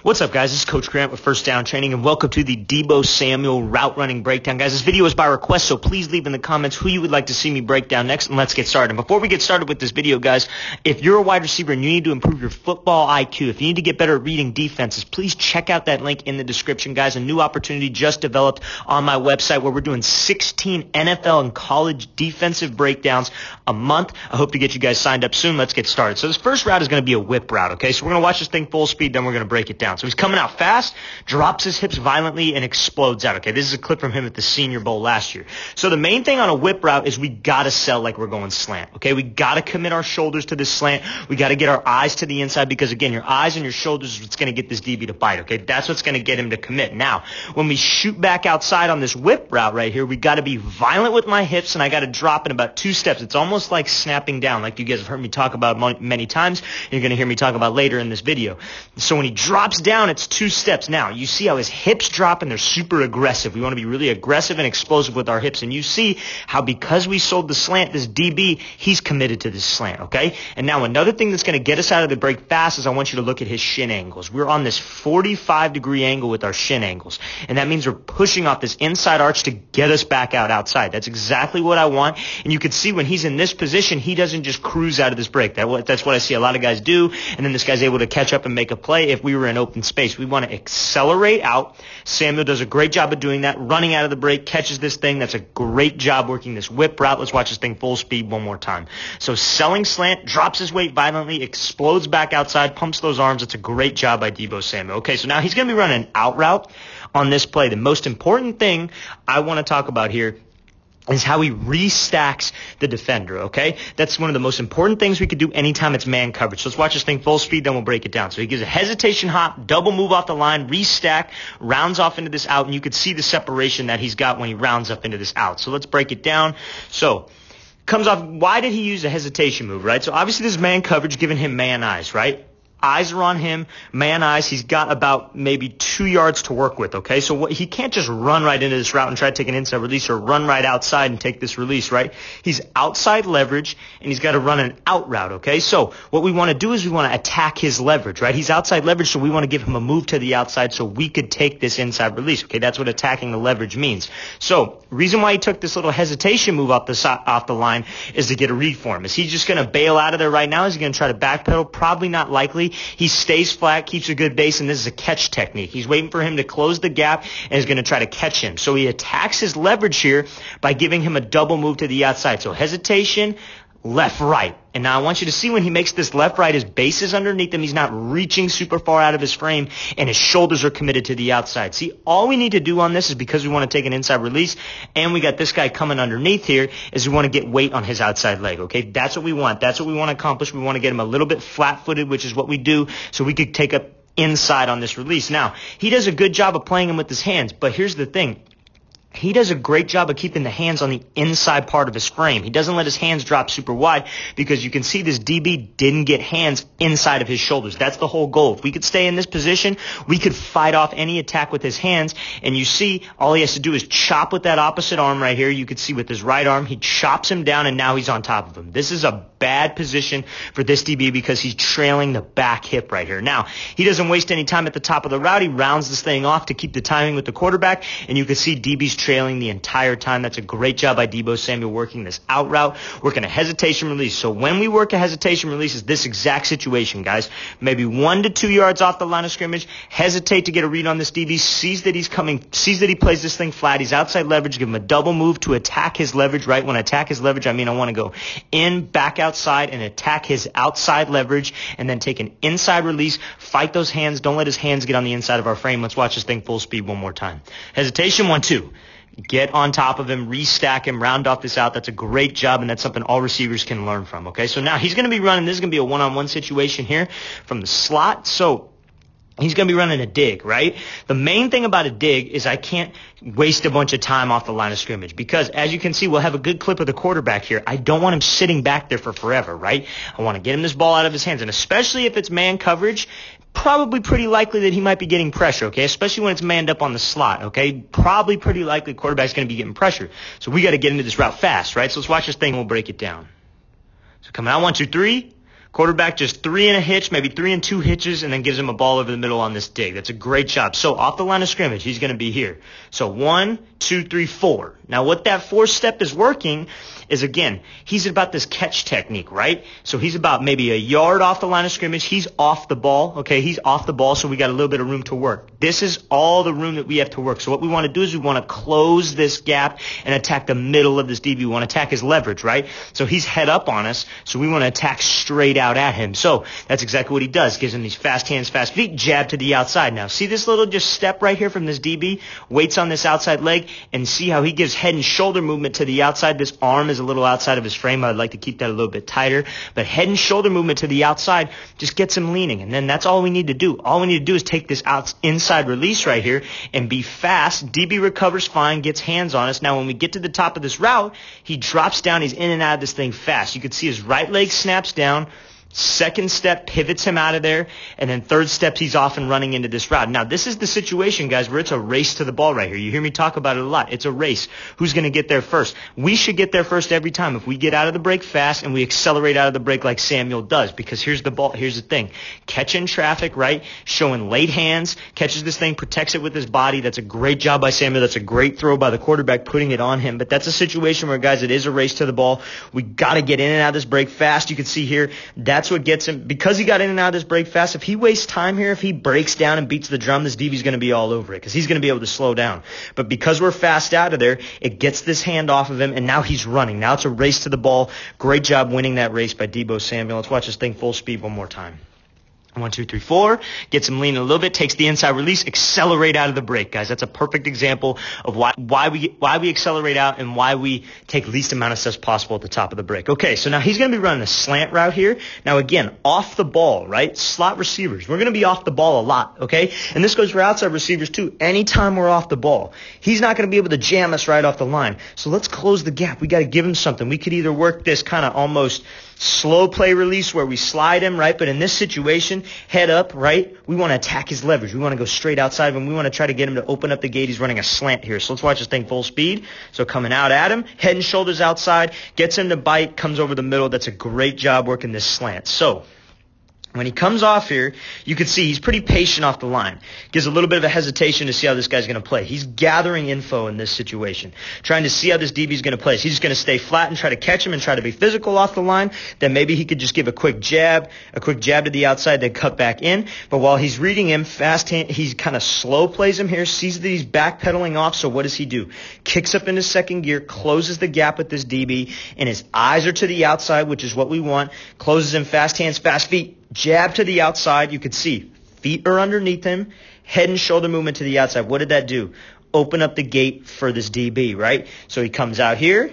What's up, guys? This is Coach Grant with First Down Training, and welcome to the DEEBO Samuel route running breakdown. Guys, this video is by request, so please leave in the comments who you would like to see me break down next, and let's get started. And before we get started with this video, guys, if you're a wide receiver and you need to improve your football IQ, if you need to get better at reading defenses, please check out that link in the description, guys. A new opportunity just developed on my website where we're doing 16 NFL and college defensive breakdowns a month. I hope to get you guys signed up soon. Let's get started. So this first route is going to be a whip route, okay? So we're going to watch this thing full speed, then we're going to break it down. So he's coming out fast, drops his hips violently, and explodes out. Okay, this is a clip from him at the Senior Bowl last year. So the main thing on a whip route is we got to sell like we're going slant. Okay, we got to commit our shoulders to this slant. We got to get our eyes to the inside because, again, your eyes and your shoulders is what's going to get this DB to bite. Okay, that's what's going to get him to commit. Now, when we shoot back outside on this whip route right here, we got to be violent with my hips, and I got to drop in about 2 steps. It's almost like snapping down, like you guys have heard me talk about many times. You're going to hear me talk about later in this video. So when he drops down, it's 2 steps. Now, you see how his hips drop and they're super aggressive. We want to be really aggressive and explosive with our hips. And you see how because we sold the slant, this DB, he's committed to this slant, okay? And now another thing that's going to get us out of the break fast is I want you to look at his shin angles. We're on this 45-degree angle with our shin angles. And that means we're pushing off this inside arch to get us back outside. That's exactly what I want. And you can see when he's in this position, he doesn't just cruise out of this break. That's what I see a lot of guys do. And then this guy's able to catch up and make a play if we were in open space. We want to accelerate out. Samuel does a great job of doing that, running out of the break, catches this thing. That's a great job working this whip route. Let's watch this thing full speed one more time. So selling slant, drops his weight violently, explodes back outside, pumps those arms. It's a great job by DEEBO Samuel. Okay, so now he's going to be running an out route on this play. The most important thing I want to talk about here is how he restacks the defender, okay? That's one of the most important things we could do anytime it's man coverage. So let's watch this thing full speed, then we'll break it down. So he gives a hesitation hop, double move off the line, restack, rounds off into this out, and you can see the separation that he's got when he rounds up into this out. So let's break it down. So comes off, why did he use a hesitation move, right? So obviously this is man coverage, giving him man eyes, right? Eyes are on him, man eyes. He's got about maybe 2 yards to work with, okay? So he can't just run right into this route and try to take an inside release or run right outside and take this release, right? He's outside leverage, and he's got to run an out route, okay? So what we want to do is we want to attack his leverage, right? He's outside leverage, so we want to give him a move to the outside so we could take this inside release, okay? That's what attacking the leverage means. So reason why he took this little hesitation move off the line is to get a read for him. Is he just going to bail out of there right now? Is he going to try to backpedal? Probably not likely. He stays flat, keeps a good base, and this is a catch technique. He's waiting for him to close the gap and is going to try to catch him. So he attacks his leverage here by giving him a double move to the outside. So hesitation, left, right. And now I want you to see when he makes this left, right, his base is underneath him. He's not reaching super far out of his frame, and his shoulders are committed to the outside. See, all we need to do on this is because we want to take an inside release, and we got this guy coming underneath here, is we want to get weight on his outside leg, okay? That's what we want. That's what we want to accomplish. We want to get him a little bit flat-footed, which is what we do, so we could take up inside on this release. Now, he does a good job of playing him with his hands, but here's the thing. He does a great job of keeping the hands on the inside part of his frame. He doesn't let his hands drop super wide because you can see this DB didn't get hands inside of his shoulders. That's the whole goal. If we could stay in this position, we could fight off any attack with his hands. And you see, all he has to do is chop with that opposite arm right here. You can see with his right arm, he chops him down, and now he's on top of him. This is a bad position for this DB because he's trailing the back hip right here. Now, he doesn't waste any time at the top of the route. He rounds this thing off to keep the timing with the quarterback, and you can see DB's trailing the entire time. That's a great job by DEEBO Samuel working this out route, working a hesitation release. So when we work a hesitation release, is this exact situation, guys. Maybe 1 to 2 yards off the line of scrimmage, hesitate to get a read on this DB, sees that he's coming, sees that he plays this thing flat, he's outside leverage, give him a double move to attack his leverage, right? When I attack his leverage, I mean I want to go in, back outside, and attack his outside leverage, and then take an inside release, fight those hands, don't let his hands get on the inside of our frame. Let's watch this thing full speed one more time. Hesitation, 1, 2. Get on top of him, restack him, round off this out. That's a great job, and that's something all receivers can learn from, okay? So now he's going to be running, this is going to be a one-on-one situation here from the slot. So he's going to be running a dig, right? The main thing about a dig is I can't waste a bunch of time off the line of scrimmage because, as you can see, we'll have a good clip of the quarterback here. I don't want him sitting back there for forever, right? I want to get him this ball out of his hands, and especially if it's man coverage, probably pretty likely that he might be getting pressure, okay? Especially when it's manned up on the slot, okay? Probably pretty likely quarterback's going to be getting pressure. So we got to get into this route fast, right? So let's watch this thing and we'll break it down. So coming out, 1, 2, 3. Quarterback just 3 and a hitch, maybe 3 and 2 hitches, and then gives him a ball over the middle on this dig. That's a great job. So off the line of scrimmage, he's going to be here. So 1, 2, 3, 4. Now what that 4th step is working is, again, he's about this catch technique, right? So he's about maybe a yard off the line of scrimmage. He's off the ball, okay? He's off the ball, so we got a little bit of room to work. This is all the room that we have to work. So what we want to do is we want to close this gap and attack the middle of this DB. We want to attack his leverage, right? So he's head up on us, so we want to attack straight out at him. So that's exactly what he does. Gives him these fast hands, fast feet, jab to the outside. Now, see this little just step right here from this DB? Waits on this outside leg, and see how he gives head and shoulder movement to the outside. This arm is a little outside of his frame. I'd like to keep that a little bit tighter. But head and shoulder movement to the outside just gets him leaning. And then that's all we need to do. All we need to do is take this inside release right here and be fast. DB recovers fine, gets hands on us. Now, when we get to the top of this route, he drops down. He's in and out of this thing fast. You can see his right leg snaps down. Second step pivots him out of there, and then third step he's off and running into this route. Now, this is the situation, guys, where it's a race to the ball right here. You hear me talk about it a lot. It's a race. Who's going to get there first? We should get there first every time. If we get out of the break fast and we accelerate out of the break like Samuel does, because here's the thing. Catching traffic, right? Showing late hands, catches this thing, protects it with his body. That's a great job by Samuel. That's a great throw by the quarterback, putting it on him. But that's a situation where, guys, it is a race to the ball. We got to get in and out of this break fast. You can see here, that's what gets him, because he got in and out of this break fast. If he wastes time here, if he breaks down and beats the drum, this DB's going to be all over it because he's going to be able to slow down. But because we're fast out of there, it gets this hand off of him, and now he's running. Now it's a race to the ball. Great job winning that race by DEEBO Samuel. Let's watch this thing full speed one more time. 1, 2, 3, 4. Gets him leaning a little bit. Takes the inside release. Accelerate out of the break, guys. That's a perfect example of why we accelerate out and why we take least amount of steps possible at the top of the break. Okay, so now he's going to be running a slant route here. Now again, off the ball, right? Slot receivers. We're going to be off the ball a lot, okay? And this goes for outside receivers too. Anytime we're off the ball, he's not going to be able to jam us right off the line. So let's close the gap. We got to give him something. We could either work this kind of almost slow play release where we slide him, right? But in this situation, head up, right? We want to attack his leverage. We want to go straight outside of him. We want to try to get him to open up the gate. He's running a slant here. So let's watch this thing full speed. So coming out at him, head and shoulders outside, gets him to bite, comes over the middle. That's a great job working this slant. So when he comes off here, you can see he's pretty patient off the line. Gives a little bit of a hesitation to see how this guy's going to play. He's gathering info in this situation, trying to see how this DB's going to play. So he's just going to stay flat and try to catch him and try to be physical off the line. Then maybe he could just give a quick jab to the outside, then cut back in. But while he's reading him, he kind of slow plays him here, sees that he's backpedaling off. So what does he do? Kicks up into second gear, closes the gap with this DB, and his eyes are to the outside, which is what we want. Closes him, fast hands, fast feet. Jab to the outside. You could see feet are underneath him. Head and shoulder movement to the outside. What did that do? Open up the gate for this DB, right? So he comes out here.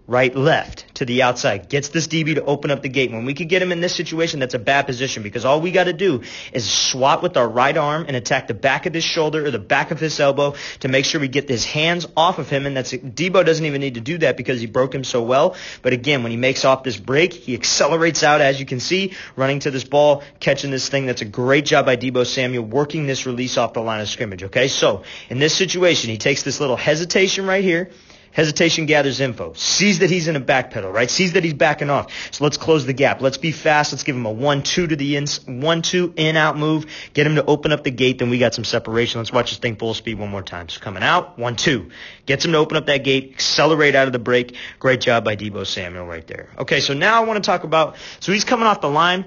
Right, left to the outside. Gets this DB to open up the gate. When we could get him in this situation, that's a bad position because all we got to do is swat with our right arm and attack the back of his shoulder or the back of his elbow to make sure we get his hands off of him. And DEEBO doesn't even need to do that because he broke him so well. But again, when he makes off this break, he accelerates out, as you can see, running to this ball, catching this thing. That's a great job by DEEBO Samuel working this release off the line of scrimmage. Okay, so in this situation, he takes this little hesitation right here. Hesitation gathers info. Sees that he's in a back pedal, right? Sees that he's backing off. So let's close the gap. Let's be fast. Let's give him a 1-2 to the 1-2 in-out move. Get him to open up the gate. Then we got some separation. Let's watch this thing full speed one more time. So coming out, 1-2. Gets him to open up that gate. Accelerate out of the break. Great job by DEEBO Samuel right there. Okay, so now I want to talk about, so he's coming off the line.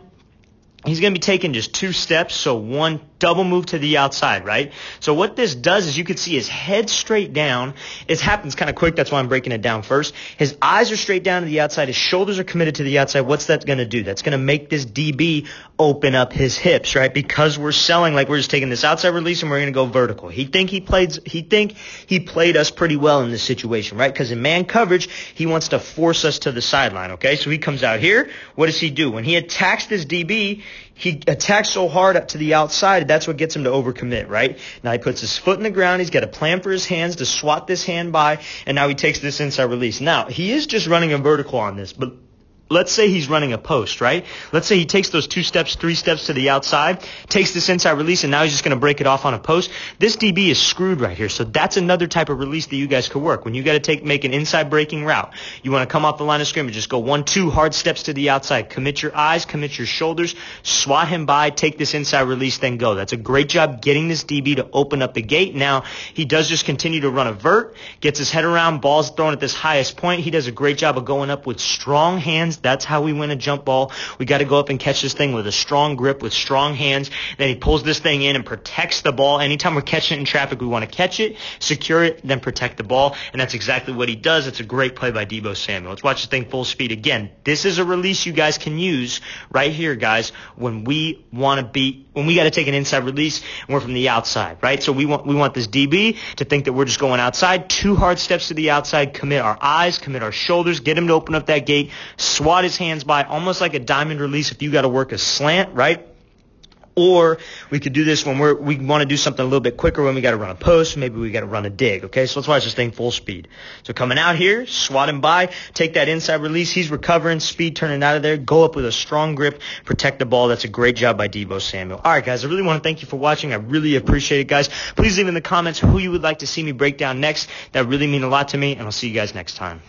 He's going to be taking just 2 steps, so 1 double move to the outside, right? So what this does is you can see his head straight down. It happens kind of quick. That's why I'm breaking it down first. His eyes are straight down to the outside. His shoulders are committed to the outside. What's that going to do? That's going to make this DB open up his hips, right? Because we're selling like we're just taking this outside release and we're going to go vertical. He think he played us pretty well in this situation, right? Because in man coverage, he wants to force us to the sideline, okay? So he comes out here. What does he do? When he attacks this DB, he attacks so hard up to the outside, that's what gets him to overcommit, right? Now he puts his foot in the ground. He's got a plan for his hands to swat this hand by, and now he takes this inside release. Now, he is just running a vertical on this, but let's say he's running a post, right? Let's say he takes those 2 steps, 3 steps to the outside, takes this inside release, and now he's just going to break it off on a post. This DB is screwed right here. So that's another type of release that you guys could work. When you got to make an inside breaking route, you want to come off the line of scrimmage, just go 1, 2 hard steps to the outside. Commit your eyes, commit your shoulders, swat him by, take this inside release, then go. That's a great job getting this DB to open up the gate. Now, he does just continue to run a vert, gets his head around, ball's thrown at this highest point. He does a great job of going up with strong hands. That's how we win a jump ball. We got to go up and catch this thing with a strong grip, with strong hands. Then he pulls this thing in and protects the ball. Anytime we're catching it in traffic, we want to catch it, secure it, then protect the ball. And that's exactly what he does. It's a great play by DEEBO Samuel. Let's watch this thing full speed again. This is a release you guys can use right here, guys, when we got to take an inside release and we're from the outside, right? So we want this DB to think that we're just going outside, 2 hard steps to the outside, commit our eyes, commit our shoulders, get him to open up that gate, swat his hands by, almost like a diamond release if you got to work a slant, right? Or we could do this when we want to do something a little bit quicker, when we got to run a post, maybe we got to run a dig, okay? So let's watch this thing full speed. So coming out here, swat him by, take that inside release, he's recovering, speed turning out of there, go up with a strong grip, protect the ball. That's a great job by DEEBO Samuel. All right, guys, I really want to thank you for watching. I really appreciate it, guys. Please leave in the comments who you would like to see me break down next. That really means a lot to me, and I'll see you guys next time.